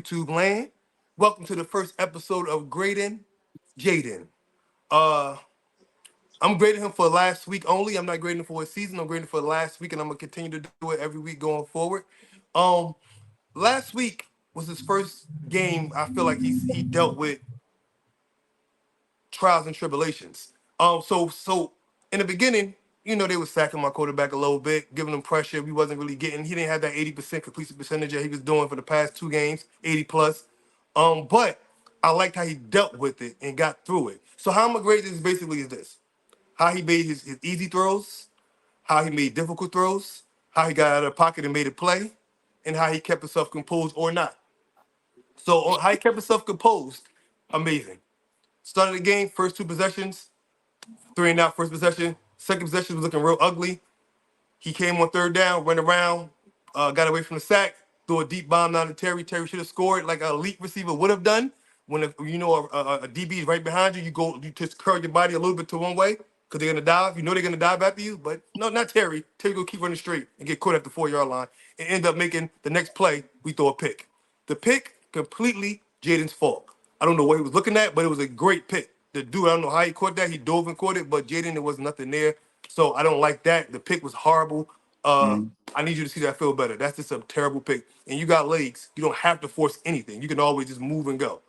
YouTube land. Welcome to the first episode of Gradin Jayden. Uh, I'm grading him for last week only. I'm not grading him for a season. I'm grading for last week, and I'm gonna continue to do it every week going forward. Um, Last week was his first game. I feel like he dealt with trials and tribulations. So in the beginning, they were sacking my quarterback a little bit, giving him pressure. We wasn't really getting. He didn't have that 80% completion percentage that he was doing for the past two games, 80 plus. But I liked how he dealt with it and got through it. So how I'm gonna grade this basically is this: how he made his easy throws, how he made difficult throws, how he got out of the pocket and made a play, and how he kept himself composed or not. So on how he kept himself composed, amazing. Started the game, first two possessions, three and out first possession. Second possession was looking real ugly. He came on third down, went around, got away from the sack, threw a deep bomb down to Terry. Terry should have scored like an elite receiver would have done. When a DB is right behind you, you just curl your body a little bit to one way because they're gonna dive. You know they're gonna dive after you, but no, not Terry. Terry gonna keep running straight and get caught at the 4 yard line and end up making the next play. We throw a pick. The pick completely Jaden's fault. I don't know what he was looking at, but it was a great pick. The dude, I don't know how he caught that. He dove and caught it, but Jaden, there was nothing there. So I don't like that. The pick was horrible. Mhm. I need you to see that feel better. That's just a terrible pick. And you got legs. You don't have to force anything. You can always just move and go.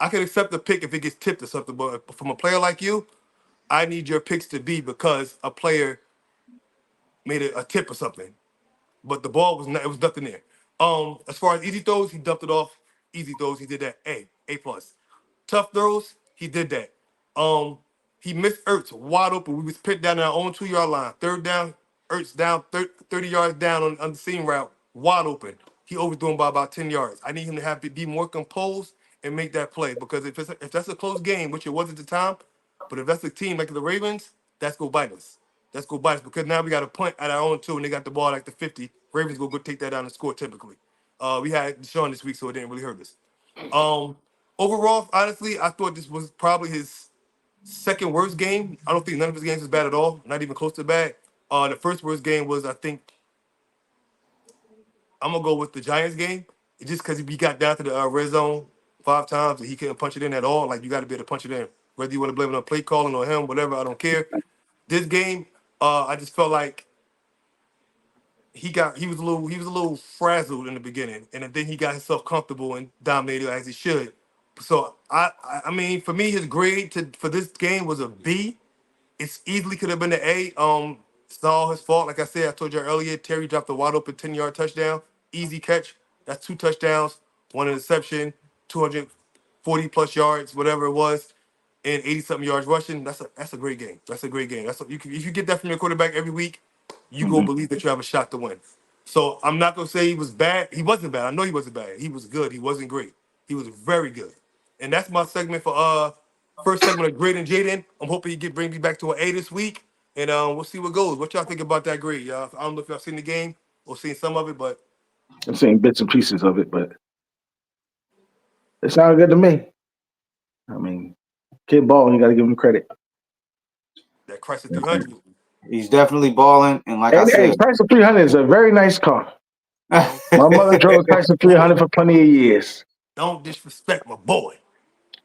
I can accept the pick if it gets tipped or something, but from a player like you, I need your picks to be because a player made a tip or something. But the ball was not, it was nothing there. As far as easy throws, he dumped it off. Easy throws, he did that. A plus. Tough throws, he did that. Um, he missed Ertz wide open. We was pinned down at our own 2 yard line. Third down, Ertz down 30 yards down on the seam route, wide open. He overthrew him by about 10 yards. I need him to have to be more composed and make that play because if that's a close game, which it was at the time, but if that's a team like the Ravens, that's go bite us. That's go bite us because now we got a punt at our own two and they got the ball like the 50. Ravens go take that down and score typically. We had Deshaun this week, so it didn't really hurt us. Um, Overall, honestly, I thought this was probably his second worst game. I don't think none of his games was bad at all, not even close to bad. The first worst game was, I think, I'm gonna go with the Giants game, just because he got down to the red zone 5 times and he couldn't punch it in at all. Like you got to be able to punch it in, whether you want to blame it on play calling or him, whatever. I don't care. This game, I just felt like he was a little frazzled in the beginning, and then he got himself comfortable and dominated as he should. So I mean, for me, his grade for this game was a B. It's easily could have been an A. It's not all his fault. Like I said, I told you earlier, Terry dropped a wide open 10 yard touchdown, easy catch. That's two touchdowns, one interception, 240 plus yards, whatever it was, and 80 something yards rushing. That's a great game. That's a great game. If you get that from your quarterback every week, you go Mhm. believe that you have a shot to win. So I'm not gonna say he was bad. He wasn't bad. I know he wasn't bad. He was good. He wasn't great. He was very good. And that's my segment for first segment of Gradin Jayden. I'm hoping he bring me back to an A this week, and we'll see what goes. What y'all think about that grade, y'all? I don't know if y'all seen the game or seen some of it, but I'm seeing bits and pieces of it, but it sounded good to me. I mean, kid ball, you got to give him credit. that Chrysler 300, He's definitely balling, and like I Hey, said, Chrysler 300 is a very nice car. don't My mother drove a Chrysler boy, 300 for plenty of years. don't disrespect my boy.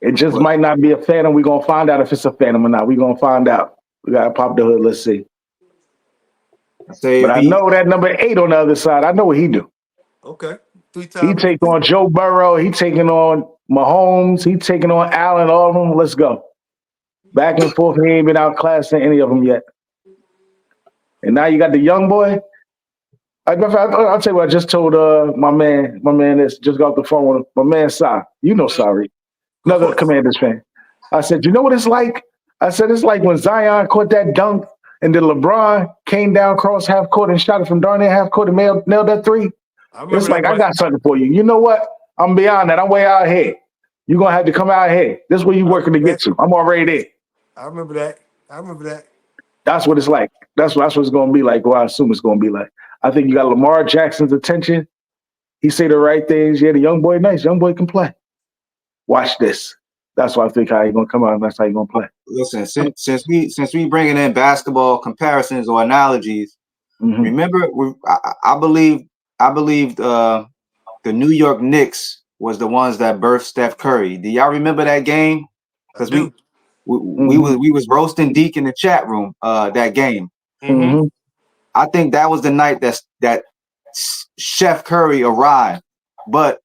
It just but might not be a Phantom. We're going to find out if it's a Phantom or not. We're going to find out. We got to pop the hood. Let's see. I say But if I he, know that number 8 on the other side, I know what he do. Okay, He three-time take MVP. on Joe Burrow. He taking on Mahomes. He taking on Allen, all of them. Let's go. Back and forth. He ain't been outclassing any of them yet. And now you got the young boy. I'll tell you what I just told my man that's just got off the phone with him, my man Si. You know sorry. Of Another course, Commanders fan. I said, you know what it's like? I said, it's like when Zion caught that dunk and then LeBron came down across half court and shot it from darn near half court and nailed that three. I remember It's that, like, I but got something for you. You know what? I'm beyond that. I'm way out here. You're going to have to come out here. This is where you I working to remember get that. to. I'm already there. I remember that. I remember that. That's what it's like. That's what it's going to be like, or I assume it's going to be like. I think you got Lamar Jackson's attention. He say the right things. Yeah, the young boy nice. Young boy can play. Watch this. That's why I think how he gonna come out. And that's how he gonna play. listen, since we bringing in basketball comparisons or analogies, Hmm. remember I believed the New York Knicks was the ones that birthed Steph Curry. Do y'all remember that game? I Because do. we was roasting Deke in the chat room that game. Mm-hmm. I think that was the night that Chef Curry arrived. But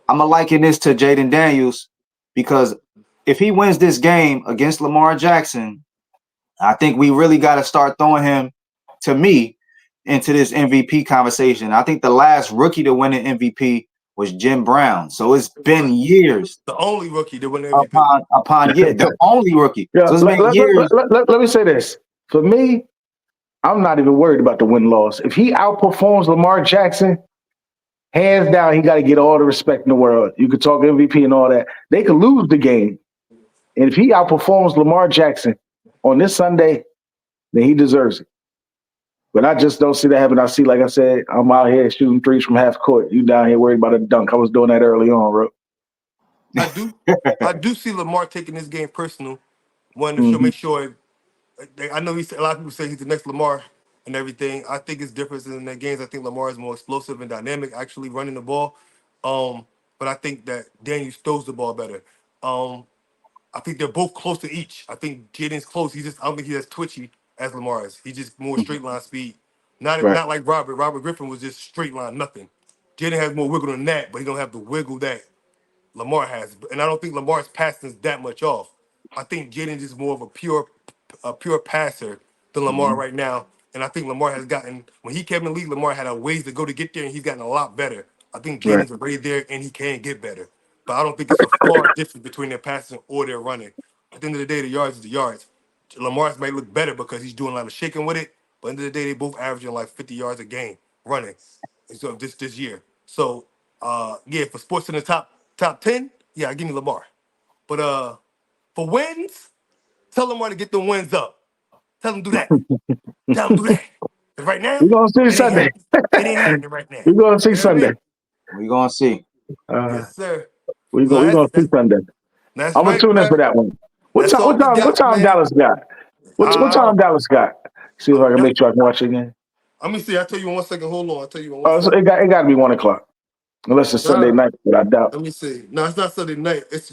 I'm gonna liken this to Jayden Daniels because if he wins this game against Lamar Jackson, I think we really got to start throwing him, to me, into this MVP conversation. I think the last rookie to win an MVP was Jim Brown. So it's been Right. years The only rookie to win the MVP. upon year, the only rookie. Yeah, So it's been years. let me say this. For me, I'm not even worried about the win loss. If he outperforms Lamar Jackson, hands down, he got to get all the respect in the world. You could talk MVP and all that. They could lose the game. And if he outperforms Lamar Jackson on this Sunday, then he deserves it. But I just don't see that happen. I see, like I said, I'm out here shooting threes from half court. You down here worried about a dunk. I was doing that early on, bro. I do see Lamar taking this game personal. One to Mm-hmm. make sure. I know a lot of people say he's the next Lamar and everything. I think it's different in the games. I think Lamar is more explosive and dynamic, actually running the ball. But I think that Daniel throws the ball better. I think they're both close to each. I think Jaden's close. I don't think he's as twitchy as Lamar is. He's just more straight line speed. Right. Not like Robert. Robert Griffin was just straight line, nothing. Jaden has more wiggle than that, but he don't have the wiggle that Lamar has. And I don't think Lamar's passing is that much off. I think Jaden's is more of a pure passer than Lamar Mhm. right now. And I think Lamar has gotten when he came in the league, Lamar had a ways to go to get there, and he's gotten a lot better. I think Right. Jaden's already there, and he can get better. But I don't think it's a far difference between their passing or their running. At the end of the day, the yards is the yards. Lamar's may look better because he's doing a lot of shaking with it. But at the end of the day, they both averaging like 50 yards a game running. And so this year. So yeah, for sports in the top 10, yeah, give me Lamar. But for wins, tell Lamar to get the wins up. Tell him do that. Tell him do that. 'Cause right now, We're going to see it ain't Sunday. happening. It ain't happening right now. We're going to see You know what I Sunday. mean? We gonna see. Uh, Yes, sir. we're No, going to see Sunday. that's I'm going to right, tune in bro. for that one. That's all we What got, time man. Dallas got? What Uh, time Dallas got? See if I can make sure I can watch it again. let me see. I'll tell you in 1 second. Hold on. I'll tell you in one So second. it got to be 1 o'clock. Unless it's Sunday Uh, night, but I doubt. let me see. No, it's not Sunday night. It's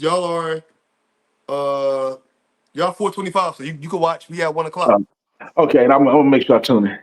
uh y'all 425. So you can watch. We at 1 o'clock. Okay, and I'm gonna make sure I tune in.